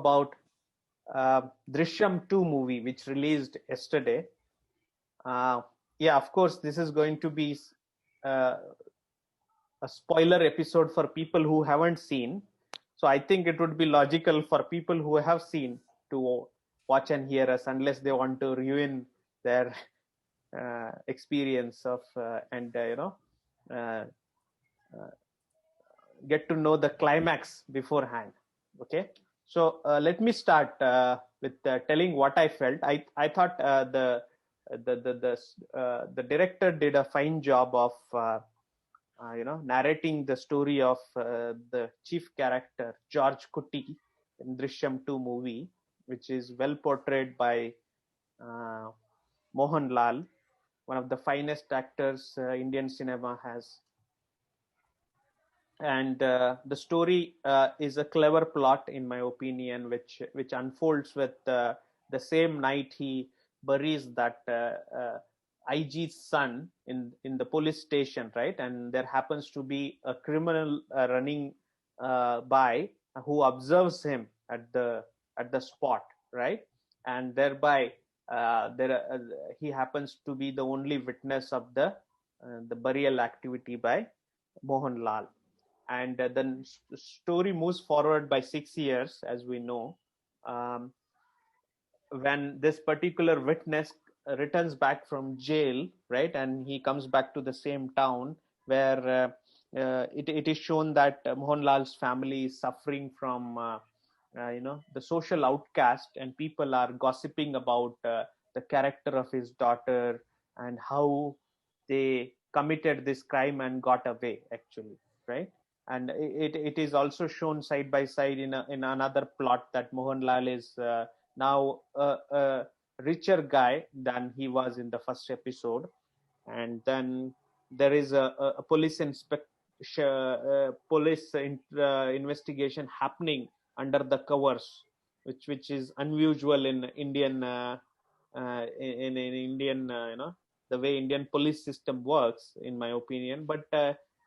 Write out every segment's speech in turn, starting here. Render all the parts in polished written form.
about Drishyam 2 movie, which released yesterday. Yeah, of course, this is going to be a spoiler episode for people who haven't seen. So I think it would be logical for people who have seen to watch and hear us, unless they want to ruin their experience of get to know the climax beforehand. Okay, so let me start with telling what I felt. I thought the director did a fine job of narrating the story of the chief character George Kutty in Drishyam 2 movie, which is well portrayed by Mohan Lal, one of the finest actors Indian cinema has. And the story is a clever plot, in my opinion, which unfolds with the same night he buries that IG's son in the police station, right? And there happens to be a criminal running by who observes him at the spot, right? And thereby he happens to be the only witness of the burial activity by Mohan Lal. And then the story moves forward by 6 years, as we know, when this particular witness returns back from jail, right? And he comes back to the same town where it is shown that Mohanlal's family is suffering from the social outcast, and people are gossiping about the character of his daughter and how they committed this crime and got away, actually, right? And it is also shown side by side in another plot that Mohanlal is now a richer guy than he was in the first episode. And then there is a police investigation happening under the covers, which is unusual in Indian in Indian the way Indian police system works, in my opinion. But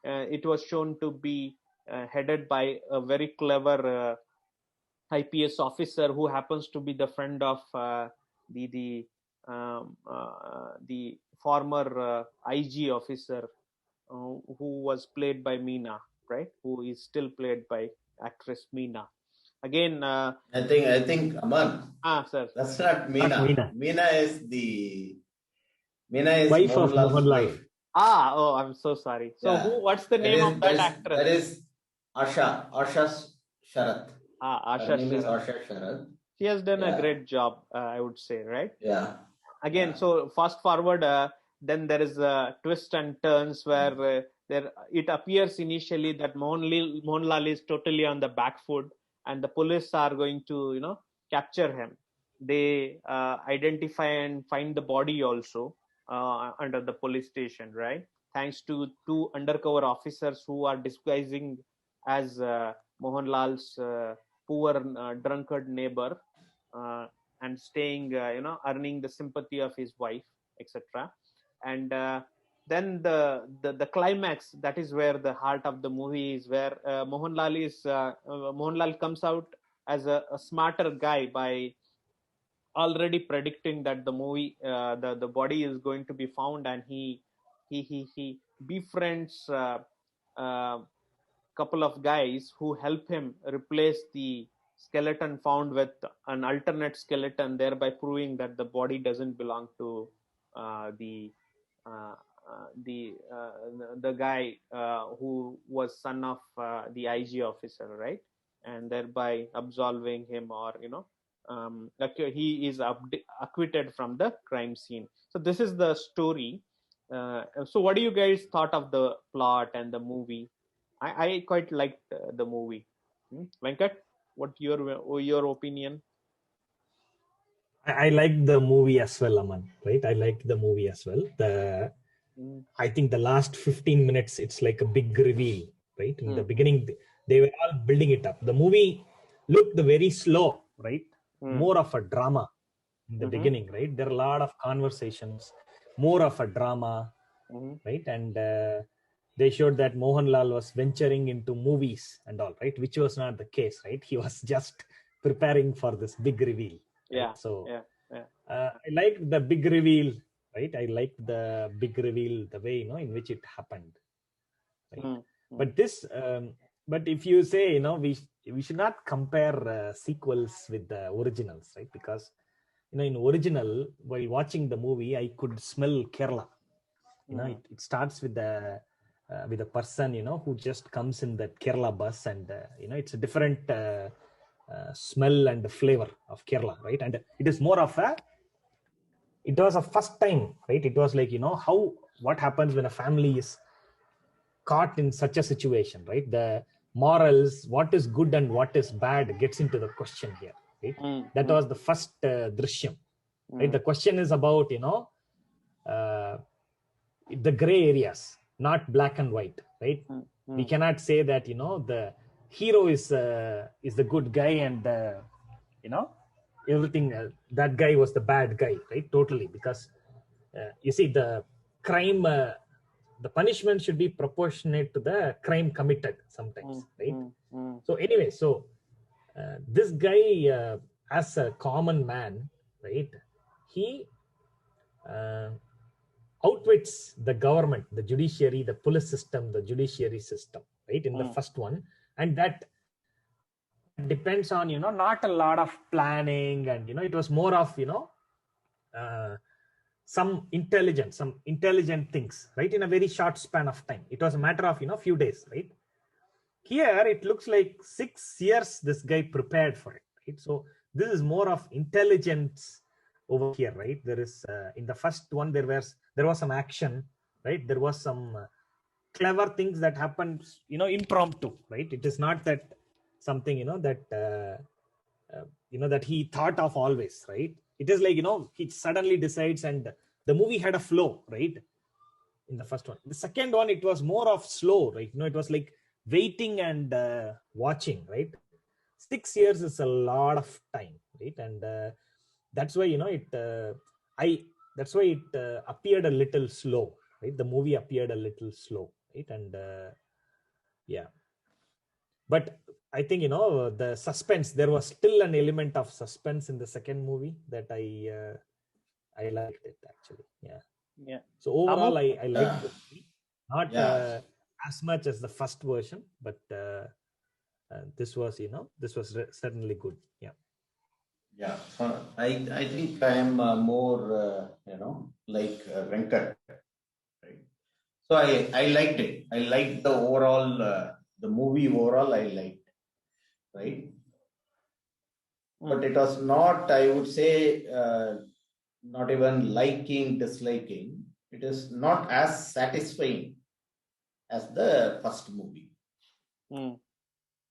it was shown to be headed by a very clever IPS officer who happens to be the friend of the former IG officer who was played by Meena, right? Who is still played by actress Meena. Again, I think Aman. Sir. That's not Meena. Meena is wife of Mohanlal. Wife. Oh, I'm so sorry. So what's the name of that actress? That is Asha Sharath. Asha Her name is Sharath. Asha Sharath. She has done a great job, I would say, right? Yeah. Again, so fast forward, then there is a twist and turns where it appears initially that Mohanlal is totally on the back foot, and the police are going to, capture him. They identify and find the body also under the police station, right? Thanks to two undercover officers who are disguising as Mohanlal's poor drunkard neighbor and staying, earning the sympathy of his wife, etc. And then the climax, that is where the heart of the movie is, where Mohanlal comes out as a smarter guy by already predicting that the movie the body is going to be found, and he befriends couple of guys who help him replace the skeleton found with an alternate skeleton, thereby proving that the body doesn't belong to the guy who was son of the IG officer, right? And thereby absolving him, or he is acquitted from the crime scene. So this is the story. So what do you guys thought of the plot and the movie? I quite liked the movie. Venkat, what your opinion? I liked the movie as well, Aman. Right, I liked the movie as well. I think the last 15 minutes, it's like a big reveal. Right, in the beginning, they were all building it up. The movie looked very slow. Right, more of a drama in the beginning. Right, there are a lot of conversations, more of a drama. Right, and they showed that Mohanlal was venturing into movies and all, right, which was not the case, right? He was just preparing for this big reveal. Right? Yeah. So Yeah. I liked the big reveal, right? I liked the big reveal, the way in which it happened. Right? But this, but if you say we should not compare sequels with the originals, right? Because in original, while watching the movie, I could smell Kerala. It starts with a person who just comes in that Kerala bus, and it's a different smell and flavor of Kerala, right? And it is more of it was a first time, right? It was like what happens when a family is caught in such a situation, right? The morals, what is good and what is bad, gets into the question here, right? That was the first drishyam, right? The question is about the gray areas, not black and white, right? We cannot say that the hero is the good guy, and everything that guy was the bad guy, right? Totally, because you see the crime, the punishment should be proportionate to the crime committed sometimes, right? So anyway, so this guy, as a common man, right, he outwits the government, the judiciary, the police system, the judiciary system, right, in the first one. And that depends on not a lot of planning, and it was more of some intelligent things, right, in a very short span of time. It was a matter of few days, right? Here it looks like 6 years this guy prepared for it, right? So this is more of intelligence over here, right? There is in the first one there was some action, right? There was some clever things that happened impromptu, right? It is not that something that that he thought of always, right? It is like he suddenly decides, and the movie had a flow, right? In the first one. The second one, it was more of slow, right? It was like waiting and watching, right? 6 years is a lot of time, right? And that's why that's why it appeared a little slow, right? The movie appeared a little slow, right? And yeah, but I think the suspense, there was still an element of suspense in the second movie that I liked it, actually. Yeah. So overall, I liked the movie. Not as much as the first version, but this was certainly good. Yeah, I think I am more like Venkat, right? So I liked it. I liked the overall the movie overall. I liked, right? But it was not, I would say, not even liking, disliking. It is not as satisfying as the first movie,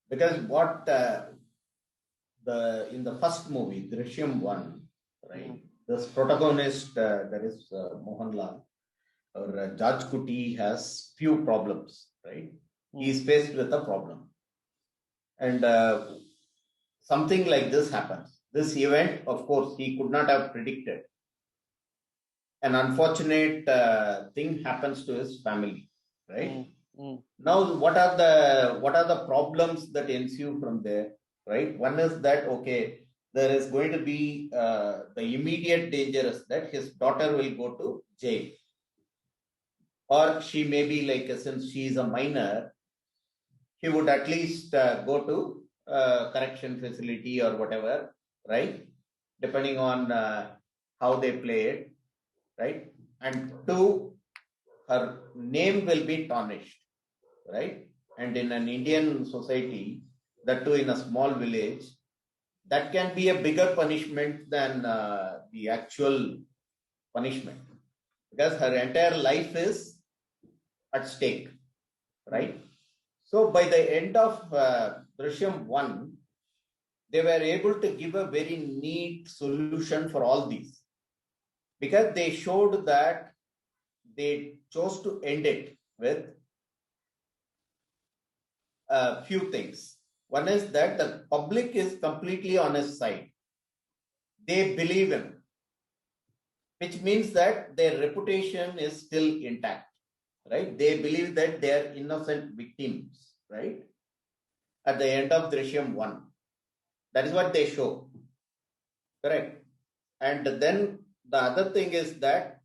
because what in the first movie, Drishyam 1, right? This protagonist, that is Mohanlal, or Judge Kuti, has few problems, right? He is faced with a problem, and something like this happens. This event, of course, he could not have predicted. An unfortunate thing happens to his family, right? Now, what are the problems that ensue from there, right? One is that, okay, there is going to be the immediate danger is that his daughter will go to jail, or she may be like, since she is a minor, he would at least go to correction facility or whatever, right? Depending on how they play it, right? And two, her name will be tarnished, right? And in an Indian society, that too in a small village, that can be a bigger punishment than the actual punishment, because her entire life is at stake, right? So by the end of Drishyam 1, they were able to give a very neat solution for all these, because they showed that they chose to end it with a few things. One is that the public is completely on his side. They believe him, which means that their reputation is still intact, right? They believe that they are innocent victims, right? At the end of Drishyam 1. That is what they show. Correct. And then the other thing is that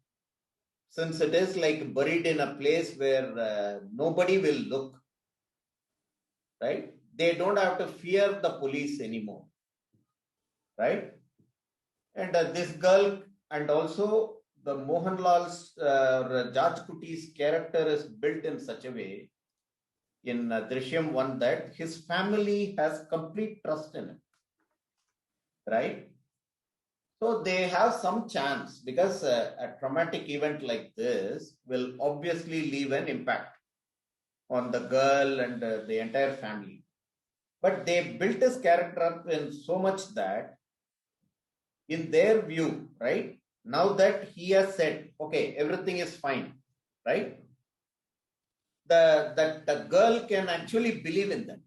since it is like buried in a place where nobody will look, right? They don't have to fear the police anymore, right? And this girl, and also the Mohanlal's Raj Kutti's character is built in such a way in Drishyam 1 that his family has complete trust in him, right? So they have some chance because a traumatic event like this will obviously leave an impact on the girl and the entire family. But they built his character up in so much that in their view, right, now that he has said, okay, everything is fine, right, the girl can actually believe in them,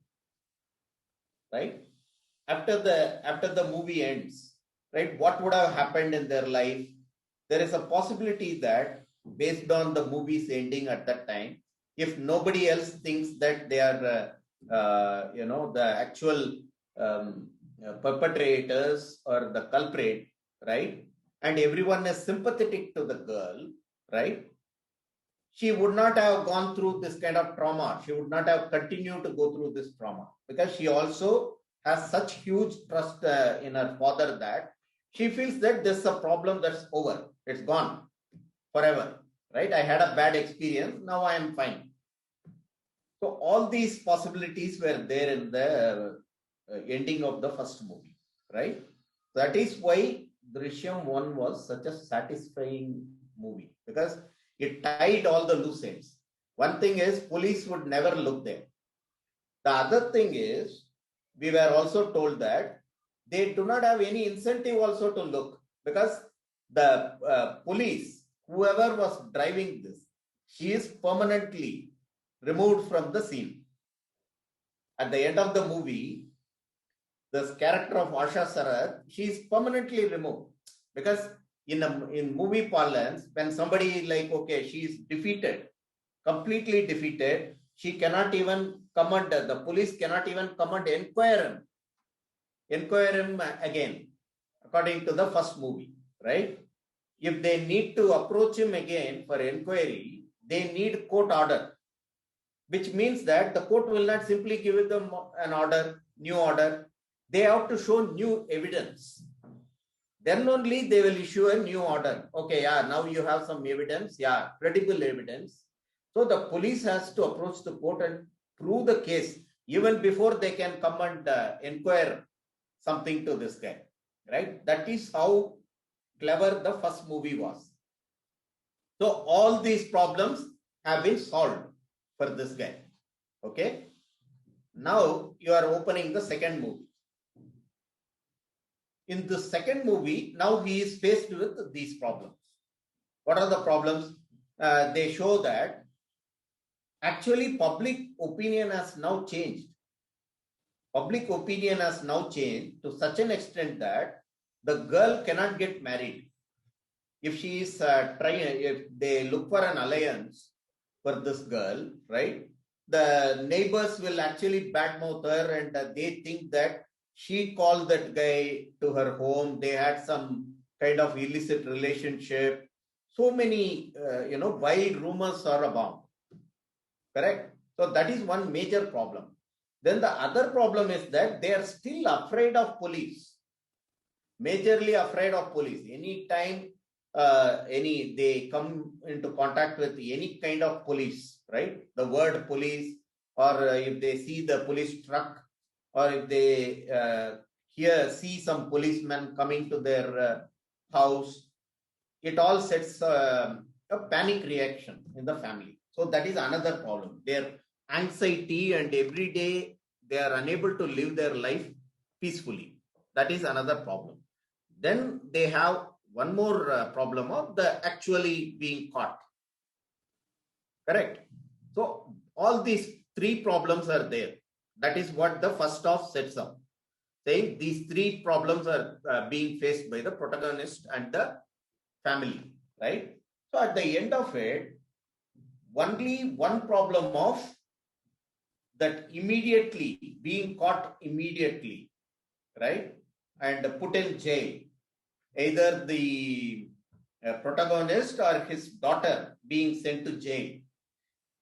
right? After the movie ends, right, what would have happened in their life? There is a possibility that based on the movie's ending at that time, if nobody else thinks that they are the actual perpetrators or the culprit, right, and everyone is sympathetic to the girl, right, she would not have gone through this kind of trauma. She would not have continued to go through this trauma because she also has such huge trust in her father that she feels that this is a problem that's over. It's gone forever, right? I had a bad experience. Now I am fine. So all these possibilities were there in the ending of the first movie, right? That is why Drishyam 1 was such a satisfying movie because it tied all the loose ends. One thing is police would never look there. The other thing is we were also told that they do not have any incentive also to look because the police, whoever was driving this, she is permanently removed from the scene. At the end of the movie, this character of Asha Sarath, she is permanently removed because in movie parlance, when somebody like, okay, she is defeated, completely defeated, she cannot even command, the police cannot even command inquire him again, according to the first movie, right? If they need to approach him again for inquiry, they need court order, which means that the court will not simply give them an order, new order. They have to show new evidence. Then only they will issue a new order. Okay, yeah, now you have some evidence, yeah, credible evidence. So the police has to approach the court and prove the case even before they can come and inquire something to this guy, right? That is how clever the first movie was. So all these problems have been solved for this guy. Okay. Now you are opening the second movie. In the second movie, now he is faced with these problems. What are the problems? They show that actually public opinion has now changed. Public opinion has now changed to such an extent that the girl cannot get married. If she is if they look for an alliance for this girl, right? The neighbors will actually badmouth her and they think that she called that guy to her home. They had some kind of illicit relationship. So many, wild rumors are abound. Correct? So that is one major problem. Then the other problem is that they are still afraid of police. Majorly afraid of police. Anytime they come into contact with any kind of police, right? The word police, or if they see the police truck, or if they see some policemen coming to their house, it all sets a panic reaction in the family. So that is another problem. Their anxiety, and every day they are unable to live their life peacefully. That is another problem. Then they have one more problem of the actually being caught. Correct? So all these three problems are there. That is what the first half sets up. Saying these three problems are being faced by the protagonist and the family, right? So at the end of it, only one problem of that immediately being caught immediately, right? And put in jail. Either the protagonist or his daughter being sent to jail.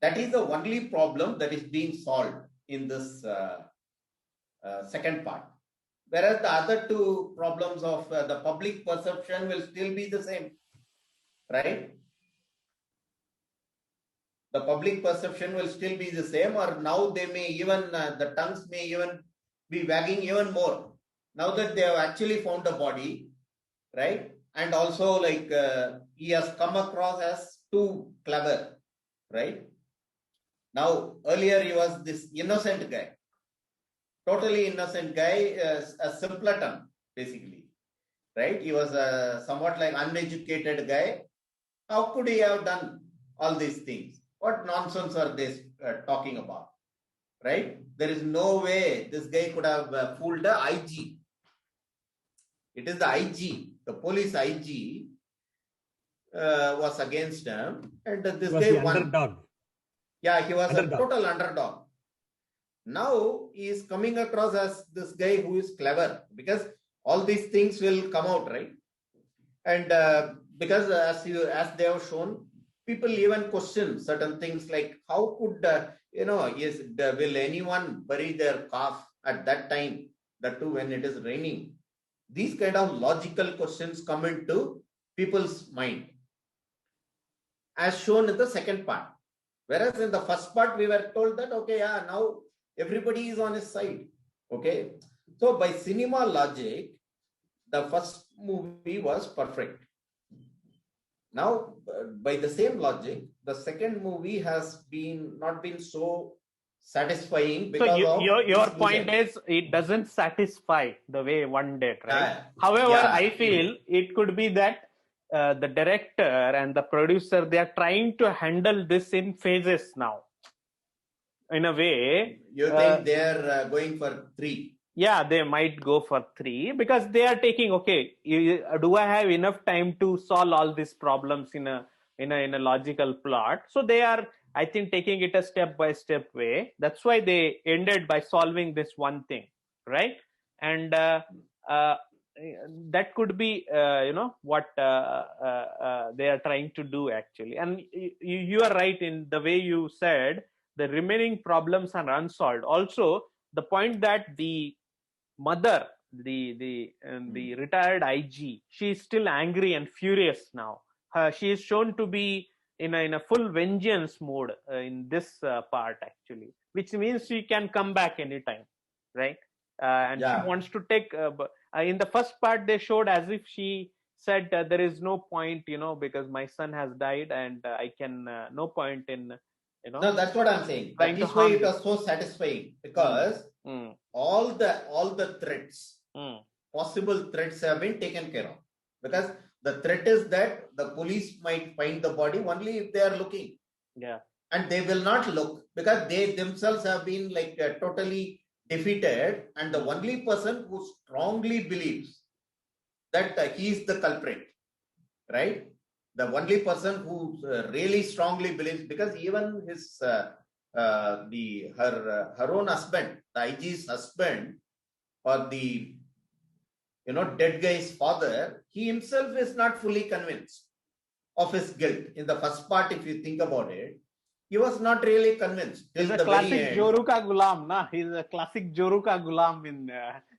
That is the only problem that is being solved in this second part. Whereas the other two problems of the public perception will still be the same, right? The public perception will still be the same, or now they may even, the tongues may even be wagging even more. Now that they have actually found a body, right? And also like he has come across as too clever, right? Now earlier he was this innocent guy, totally innocent guy, a simpleton basically, right? He was a somewhat like uneducated guy. How could he have done all these things? What nonsense are they talking about, right? There is no way this guy could have fooled the IG. It is the IG, the police IG was against him, and this guy won. Underdog. Yeah, he was Underdog. a total underdog. Now he is coming across as this guy who is clever, because all these things will come out, right? And because as they have shown, people even question certain things like how could will anyone bury their calf at that time, that too when it is raining? These kind of logical questions come into people's mind, as shown in the second part. Whereas in the first part, we were told that, okay, yeah, now everybody is on his side. Okay. So by cinema logic, the first movie was perfect. Now, by the same logic, the second movie has not been so satisfying. Because your point is it doesn't satisfy the way one did, right? However, I feel it could be that the director and the producer, they are trying to handle this in phases now. In a way, you think they are going for 3? Yeah, they might go for 3 because they are taking, okay, do I have enough time to solve all these problems in a logical plot? So they are, I think, taking it a step-by-step way. That's why they ended by solving this one thing, right? And that could be, what they are trying to do actually. And you are right in the way you said the remaining problems are unsolved. Also, the point that the mother, the retired IG, she is still angry and furious now. She is shown to be in a full vengeance mode in this part actually, which means she can come back anytime, right? And she wants to take. In the first part, they showed as if she said there is no point, because my son has died, and I can no point in. No, that's what I'm saying. That is why it was so satisfying, because all the threats, possible threats have been taken care of. Because the threat is that the police might find the body only if they are looking. Yeah. And they will not look because they themselves have been like totally defeated. And the only person who strongly believes that he is the culprit, right? The only person who really strongly believes, because even his her own husband, the IG's husband, or the dead guy's father, he himself is not fully convinced of his guilt. In the first part, if you think about it, he was not really convinced. He's a classic Joru Ka Gulam, na? He's a classic Joru Ka Gulam in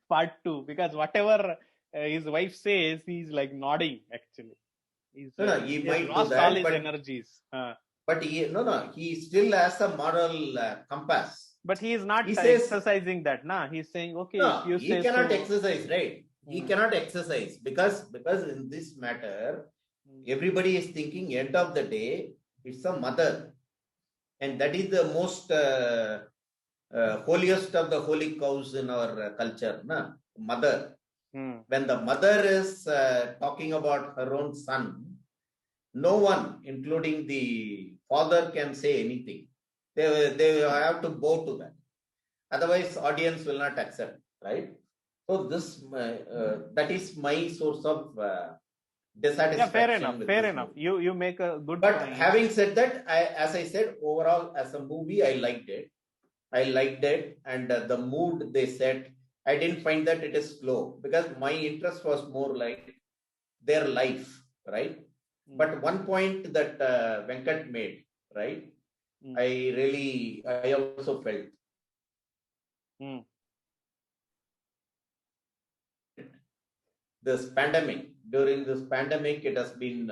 part 2, because whatever his wife says, he's like nodding actually. He might lost do that, all his energies. But he still has a moral compass. But he is not exercising that, na? He's saying, okay, if you he cannot exercise, right? He cannot exercise because in this matter, everybody is thinking end of the day, it's a mother. And that is the most holiest of the holy cows in our culture, na? Mother. When the mother is talking about her own son, no one, including the father, can say anything. They have to bow to that. Otherwise, audience will not accept, right? So this that is my source of dissatisfaction. Yeah, fair enough. You make a good but point. Having said that, as I said, overall as a movie, I liked it, and the mood they set, I didn't find that it is slow, because my interest was more like their life, right? But one point that Venkat made, right? I also felt during this pandemic, it has been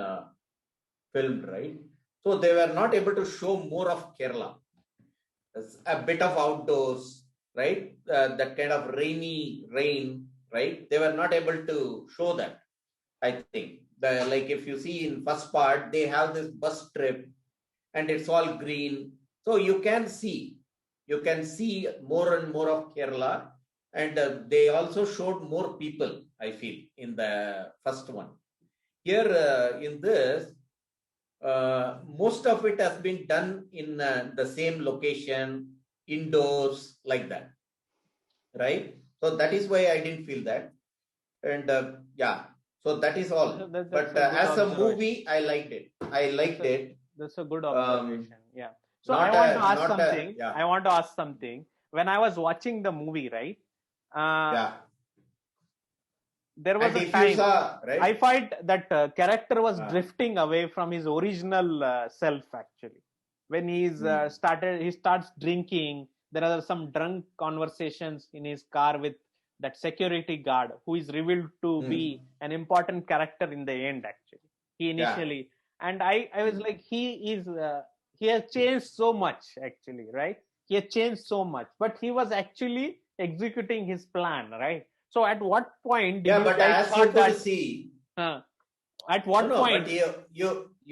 filmed, right? So they were not able to show more of Kerala. It's a bit of outdoors, right? That kind of rain, right? They were not able to show that. I think like if you see in first part, they have this bus trip, and it's all green, so you can see more and more of Kerala, and they also showed more people, I feel, in the first one. Here in this, most of it has been done in the same location, indoors, like that, right? So that is why I didn't feel that. And yeah, so that is all. But as a movie, I liked it. That's a good observation. Yeah. So not I want a- to ask not a- something. yeah. I want to ask something. When I was watching the movie, right? Yeah. There was And a if time you saw, right? I felt that character was Ah. drifting away from his original self. Actually, when he starts drinking. There are some drunk conversations in his car with that security guard, who is revealed to be an important character in the end. Actually, he initially, and I was like, he has changed so much. Actually, right? He has changed so much, but he was actually executing his plan, right? So at what point did Yeah, you but guys as you thought could that? see, At what no, point? but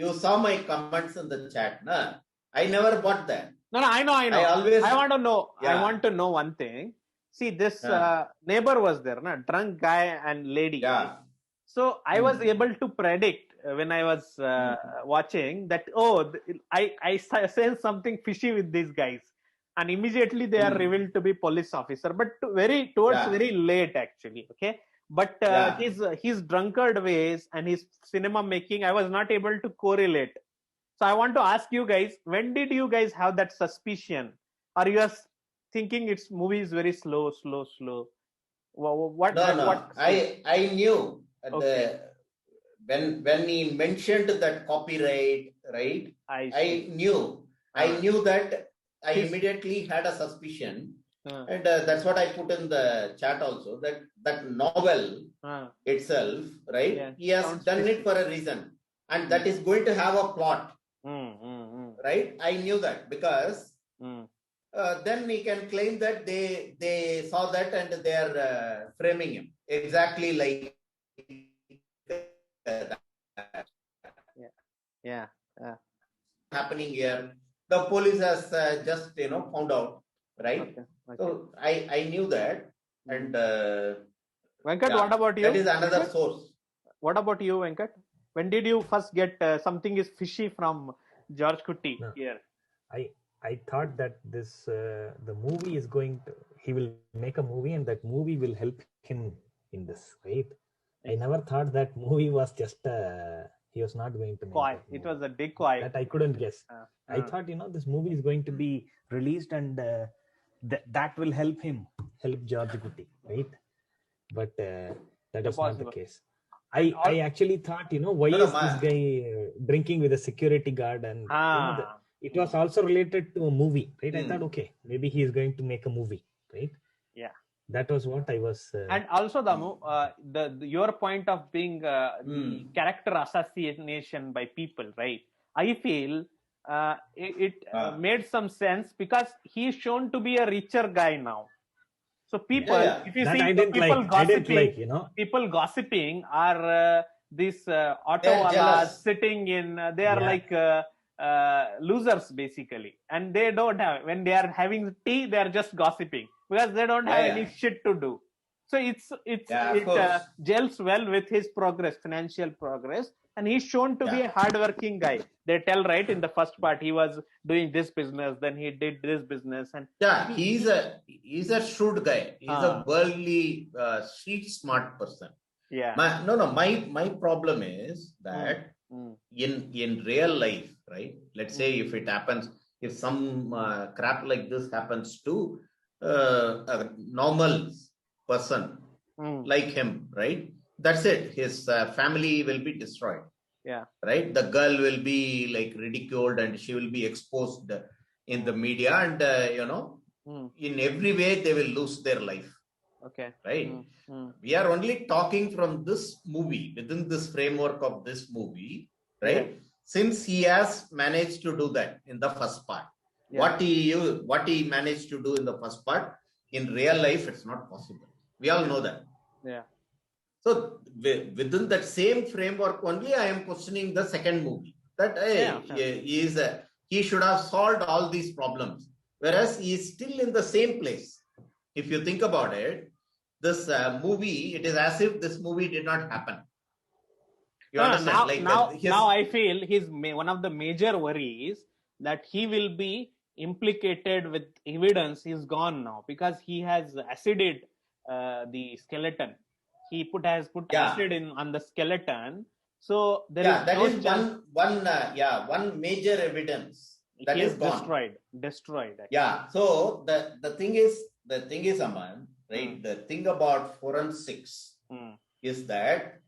you saw my comments in the chat, na? I never bought that. No, I know. I always- I want to know. I Yeah. want to know one thing. See, this Yeah. neighbor was there, na? Drunk guy and lady. Yeah. So I was able to predict when I was watching that. I sense something fishy with these guys, and immediately they are revealed to be police officer. But very late, actually. Okay. But Yeah. his drunkard ways and his cinema making, I was not able to correlate. So I want to ask you guys, when did you guys have that suspicion? Or you are thinking its movie is very slow? What? No. I knew Okay. when he mentioned that copyright, right? I I see. knew that I His- immediately had a suspicion, Uh, and that's what I put in the chat also. That novel uh, itself, right? Yeah, He has sounds done fishy. it for a reason, and that is going to have a plot, right? I knew that, because then he can claim that they saw that and they are framing him exactly like that Yeah. happening here. The police has just found out, right? Okay. So I knew that, and Venkat, yeah, what about you? that is another source. What about you, Venkat? When did you first get something is fishy from George Kutty No. here? I thought that this the movie is he will make a movie and that movie will help him in this, right? I never thought that movie was just he was not going to make Decoy. that It movie. was a decoy. That I couldn't guess. I Uh, thought this movie is going to be released and that will help George Kutty, right? But that is not the Impossible. case. I actually thought why No, is this guy drinking with a security guard, and it was also related to a movie, right? I thought, okay, maybe he is going to make a movie, right? Yeah. That was what I was. And also, Damu, your point of being the character assassination by people, right? I feel it made some sense because he is shown to be a richer guy now. So people, Yeah. if you That see I the didn't people like. I didn't gossiping, like, people gossiping are these auto They're walas jealous. sitting in. They are Yeah. like losers basically, and they don't have. When they are having tea, they are just gossiping because they don't have any shit to do. So Yeah, of it course. gels well with his progress, financial progress, and he's shown to be a hardworking guy. They tell right in the first part he was doing this business, then he did this business, and Yeah, he's a shrewd guy. He's a worldly, street smart person. yeah. My problem is that in real life, right? Let's say if some crap like this happens to a normal person Mm. like him, right? That's it. His family will be destroyed. Yeah. Right? The girl will be like ridiculed and she will be exposed in the media, and Mm. in every way they will lose their life. Okay. Right? Mm. Mm. We are only talking from this movie, within this framework of this movie, right? Yeah. Since he has managed to do that in the first part, Yeah. what he managed to do in the first part, in real life, it's not possible. We all know that. Yeah. So within that same framework only, I am questioning the second movie. That he should have solved all these problems, whereas he is still in the same place. If you think about it, this movie, it is as if this movie did not happen. You understand? Now I feel one of the major worries that he will be implicated with evidence is gone now, because he has acided the skeleton. He has put acid on the skeleton, so there is that no is chance. one major evidence that He is gone. Destroyed. Actually. Yeah. So the thing is, Aman, right? The thing about forensics is that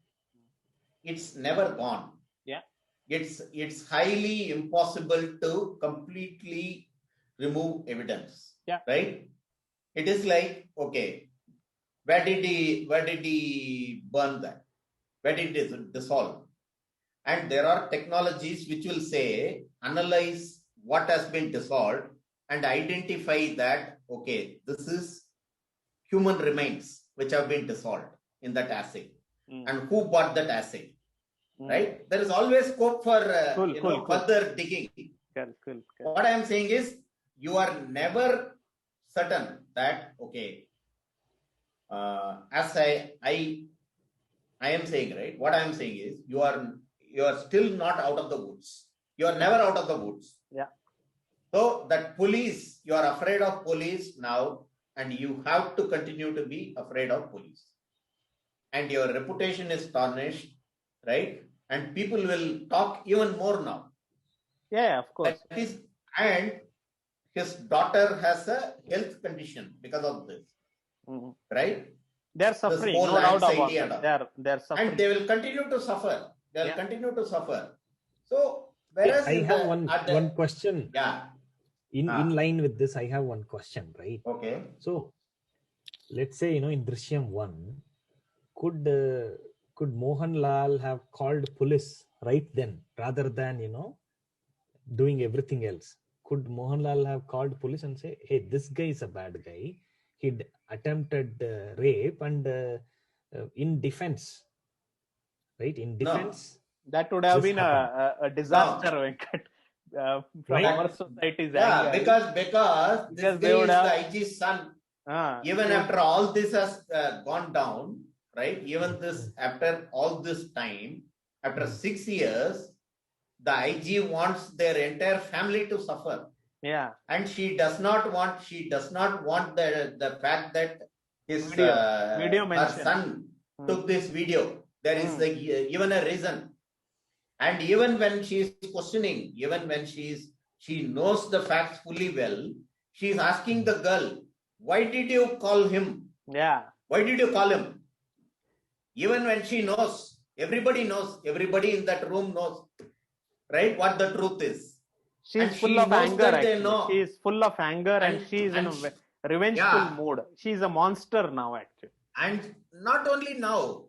it's never gone. Yeah. It's highly impossible to completely remove evidence. Yeah. Right? It is like, okay, where did he burn that? Where did it dissolve? And there are technologies which will say, analyze what has been dissolved and identify that, okay, this is human remains which have been dissolved in that acid. And who bought that acid? Right? There is always scope for further digging. Cool. What I am saying is, you are never certain that, okay, as I am saying, right? What I am saying is, you are still not out of the woods. You are never out of the woods. Yeah. So that police, you are afraid of police now, and you have to continue to be afraid of police. And your reputation is tarnished, right? And people will talk even more now. Yeah, of course. And his daughter has a health condition because of this. Right? They're suffering, no doubt about it. They're suffering. And they will continue to suffer. They'll continue to suffer. So, whereas I have one question. Yeah. In line with this, I have one question, right? Okay. So, let's say, in Drishyam 1, could Mohanlal have called police right then, rather than, doing everything else? Could Mohanlal have called police and say, hey, this guy is a bad guy. He attempted rape, and in defense, right? In defense. No. That would have been a disaster, Venkat. From our society's angle. Because this guy is the IG's son. Even after all this has gone down, right? Even after all this time, after 6 years, the IG wants their entire family to suffer. Yeah. And she does not want the fact that his her son took this video. There is even a reason. And even when she is questioning, even when she knows the facts fully well, she is asking the girl, why did you call him? Yeah. Why did you call him? Even when she knows, everybody in that room knows, right, what the truth is. She's full of anger. She is full of anger, and she is in a revengeful mood. She is a monster now, actually. And not only now,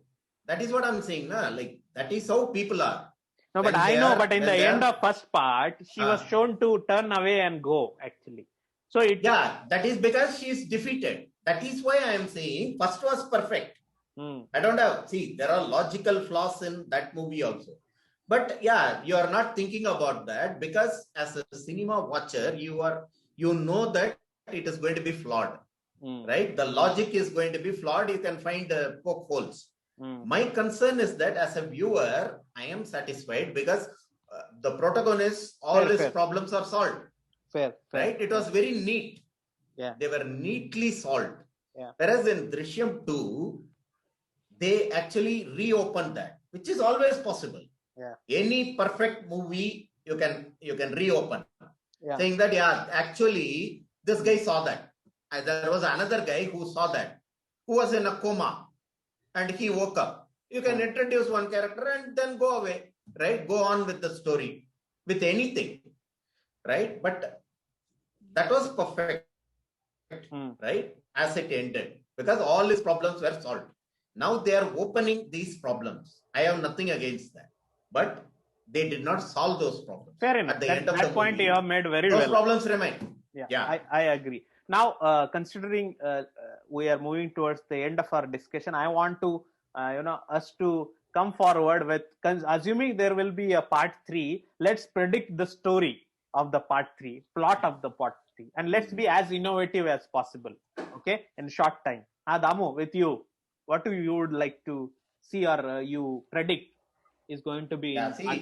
that is what I'm saying. Like, that is how people are. No, but I know, but in the end of first part, she was shown to turn away and go, actually. So that is because she is defeated. That is why I am saying first was perfect. I don't have, there are logical flaws in that movie also. But you are not thinking about that, because as a cinema watcher, you know that it is going to be flawed, right? The logic is going to be flawed. You can find poke holes. My concern is that as a viewer, I am satisfied because the protagonist, all his problems are solved. Fair. Right? It was very neat. Yeah. They were neatly solved. Yeah. Whereas in Drishyam 2, they actually reopened that, which is always possible. Yeah. Any perfect movie you can reopen. Yeah. Saying that, actually, this guy saw that. There was another guy who saw that. who was in a coma and he woke up. You can introduce one character and then go away, right? Go on with the story, with anything, right? But that was perfect, right? As it ended, because all his problems were solved. Now they are opening these problems. I have nothing against that, but they did not solve those problems. Fair enough. At the end of That the point movie, you have made very those well. problems remain. Yeah. I agree. Now, considering we are moving towards the end of our discussion, I want to, us to come forward with, assuming there will be a part 3, let's predict the story of the part 3, plot of the part 3, and let's be as innovative as possible, okay, in short time. Damu, with you, what do you would like to see or you predict is going to be Yeah, in part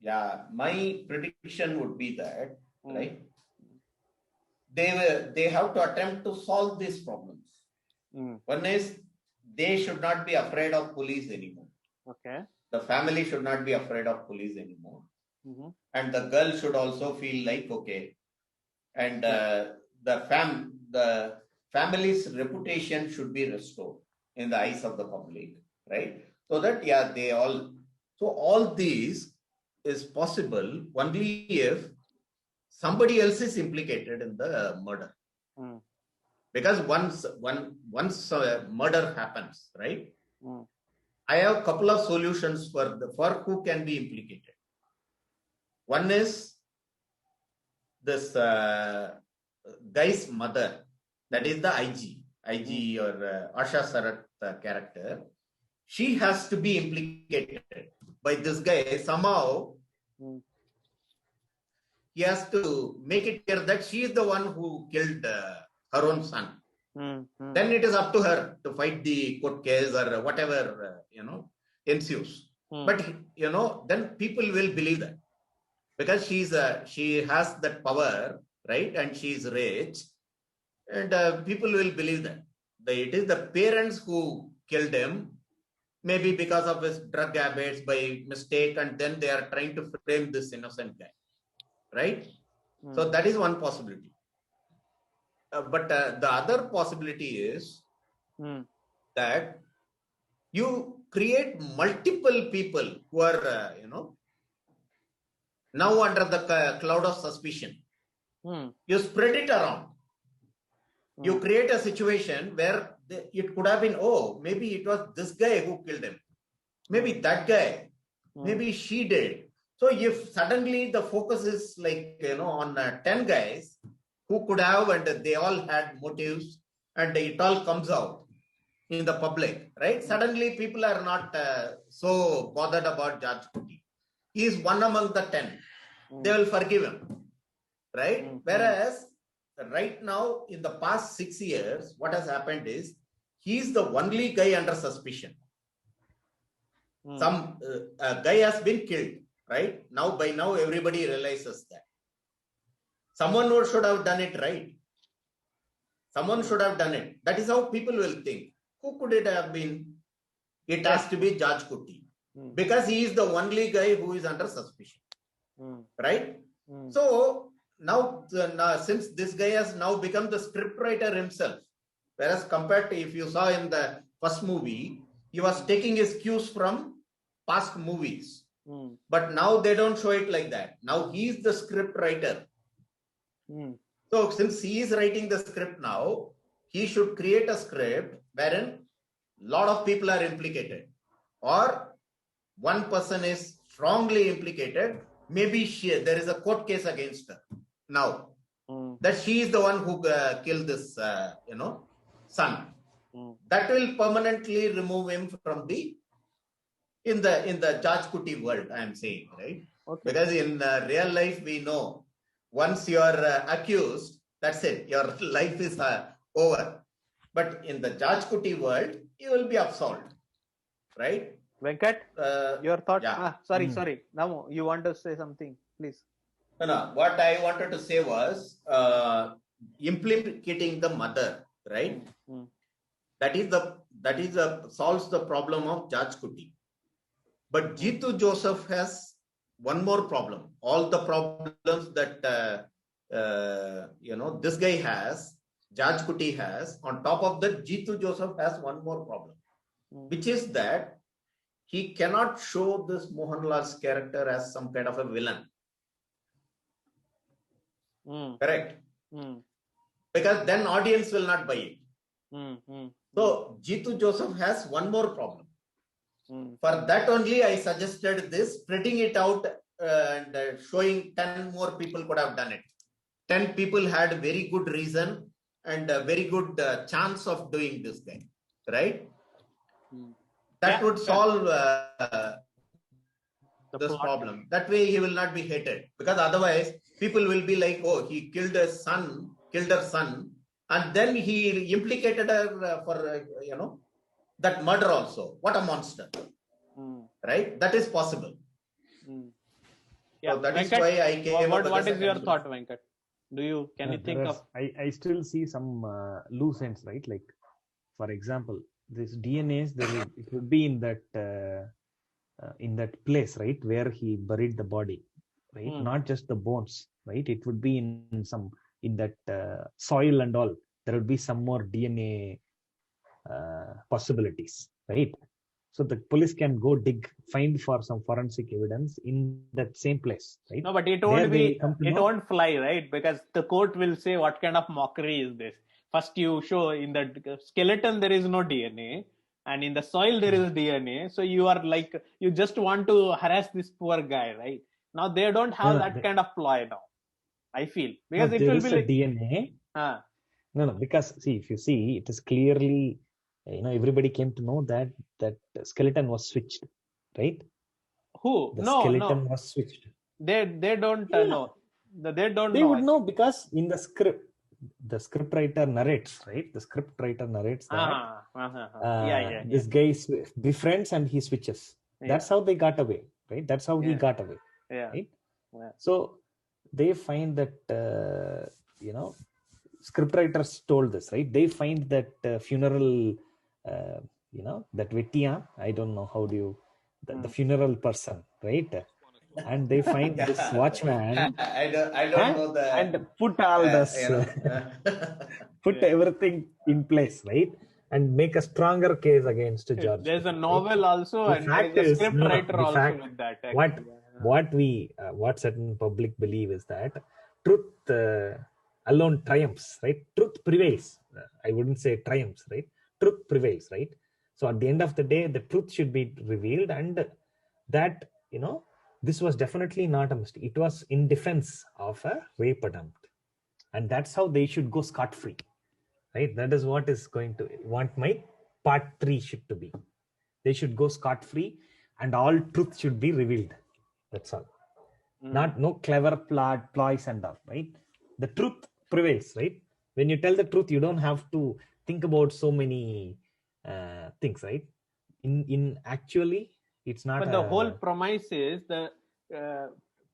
3? My prediction would be that, right? They have to attempt to solve these problems. One is they should not be afraid of police anymore. Okay. The family should not be afraid of police anymore. And the girl should also feel like, okay. And the family's reputation should be restored in the eyes of the public, right? So that, so all these is possible only if somebody else is implicated in the murder. Because once murder happens, right? I have a couple of solutions for who can be implicated. One is this guy's mother, that is the IG or Asha Sarat character. She has to be implicated by this guy somehow. He has to make it clear that she is the one who killed her own son. Then it is up to her to fight the court case or whatever, ensues. But, then people will believe that. Because she has that power, right? And she is rich. And people will believe that. It is the parents who killed him, maybe because of his drug habits by mistake, and then they are trying to frame this innocent guy, right? So that is one possibility. But the other possibility is that you create multiple people who are, now under the cloud of suspicion. You spread it around. You create a situation where it could have been, maybe it was this guy who killed him. Maybe that guy. Maybe she did. So if suddenly the focus is like, on 10 guys who could have, and they all had motives, and it all comes out in the public, right? Suddenly people are not so bothered about Judge Kuti. He is one among the 10. They will forgive him, right? Whereas right now, in the past 6 years, what has happened is he's the only guy under suspicion. Some guy has been killed, right? By now, everybody realizes that. Someone should have done it, right? Someone should have done it. That is how people will think. Who could it have been? It has to be Judge Kuti. Because he is the only guy who is under suspicion. Right? So now, since this guy has now become the scriptwriter himself, whereas compared to if you saw in the first movie, he was taking his cues from past movies. But now they don't show it like that. Now he is the scriptwriter. So since he is writing the script now, he should create a script wherein a lot of people are implicated, or one person is strongly implicated. Maybe there is a court case against her now, that she is the one who killed this, son. That will permanently remove him from in the Judge Kuti world, I am saying, right? Okay. Because in real life, we know once you are accused, that's it. Your life is over. But in the Judge Kuti world, you will be absolved, right? Venkat, your thought? Yeah. Sorry. Now you want to say something, please. No. What I wanted to say was implicating the mother, right? That is solves the problem of Judge Kuti. But Jeetu Joseph has one more problem. All the problems that this guy has, George Kuti has, on top of that, Jeetu Joseph has one more problem, which is that he cannot show this Mohanlal's character as some kind of a villain. Correct? Because then audience will not buy it. So Jeetu Joseph has one more problem. For that only I suggested this, spreading it out and showing 10 more people could have done it. 10 people had very good reason and a very good chance of doing this thing, right? That would solve this problem. That way he will not be hated, because otherwise people will be like, oh, he killed her son, and then he implicated her for, that murder also. What a monster, right? That is possible. Yeah, so that Venkat, is why I came up with what the is your second thought, Venkat? Can you think of? I still see some loose ends, right? Like, for example, this DNAs, it would be in that place, right, where he buried the body, right? Not just the bones, right? It would be in that soil and all. There would be some more DNA possibilities, right? So the police can go find for some forensic evidence in that same place, right? No, but it won't fly, right? Because the court will say, what kind of mockery is this? First you show in the skeleton there is no DNA, and in the soil there is DNA. So you are like, you just want to harass this poor guy, right? Now they don't have that kind of ploy now, I feel. Because it will be like DNA. No, because see, if you see, it is clearly, everybody came to know that skeleton was switched, right? Who? The skeleton was switched. They don't know. They don't know. They would know because in the script, the script writer narrates, right? The script writer narrates that this guy befriends and he switches. That's how they got away, right? That's how he got away, right? So they find that, script writers told this, right? They find that funeral, that Vettiya, I don't know how do you, the funeral person, right? And they find this watchman. I don't know the. And put all this, put everything in place, right? And make a stronger case against George. There's a novel also, and there's a script writer also with that. What certain public believe is that truth alone triumphs, right? Truth prevails. I wouldn't say triumphs, right? Truth prevails, right? So at the end of the day, the truth should be revealed, and that, this was definitely not a mistake. It was in defense of a rape attempt, and that's how they should go scot-free, right? That is what is going to want my part 3 should to be. They should go scot-free, and all truth should be revealed. That's all. No clever ploys and all, right? The truth prevails, right? When you tell the truth, you don't have to think about so many things, right? In actually, it's not. But the whole premise is the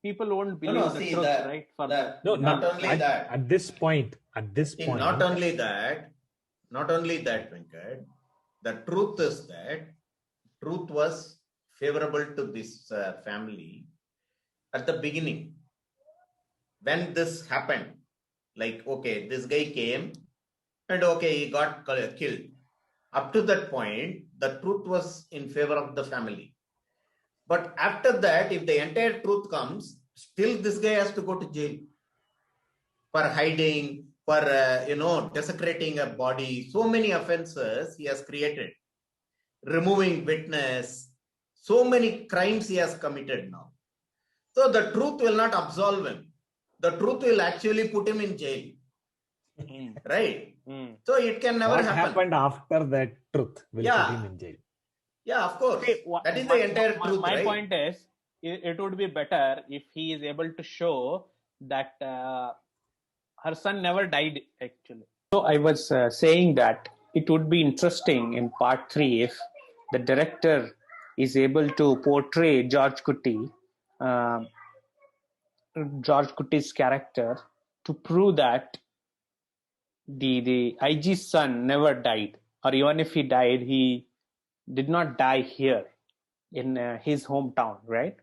people won't believe the truth, right? Not only that. At this point. Not only that, Venkat. The truth is that truth was favorable to this family at the beginning. When this happened, like, okay, this guy came and okay, he got killed. Up to that point, the truth was in favor of the family. But after that, if the entire truth comes, still this guy has to go to jail for hiding, for, desecrating a body. So many offenses he has created. Removing witness. So many crimes he has committed now. So the truth will not absolve him. The truth will actually put him in jail. Right? So it can never happen. What happened after that truth will put him in jail? Yeah, of course. That is the entire truth, my right? point is, it would be better if he is able to show that her son never died, actually. So I was saying that it would be interesting in part 3 if the director is able to portray George Kutty's character to prove that the IG's son never died, or even if he died, he did not die here in his hometown, right?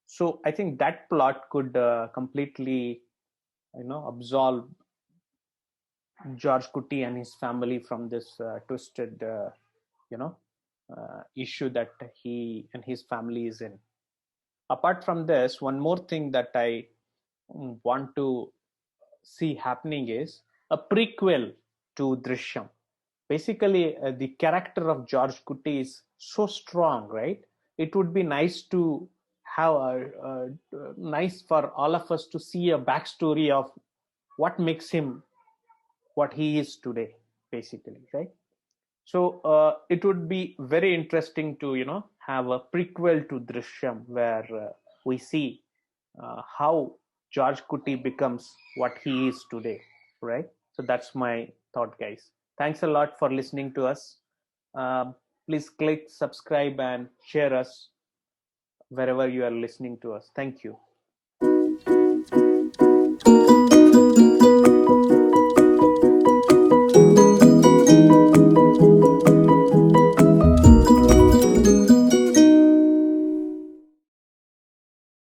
So I think that plot could completely, absolve George Kuti and his family from this twisted, issue that he and his family is in. Apart from this, one more thing that I want to see happening is a prequel to Drishyam. Basically, the character of George Kuti is so strong, right? It would be nice to have nice for all of us to see a backstory of what makes him what he is today, basically, right? So it would be very interesting to have a prequel to Drishyam where we see how George Kuti becomes what he is today, right? So that's my thought, guys. Thanks a lot for listening to us. Please click subscribe and share us wherever you are listening to us. Thank you.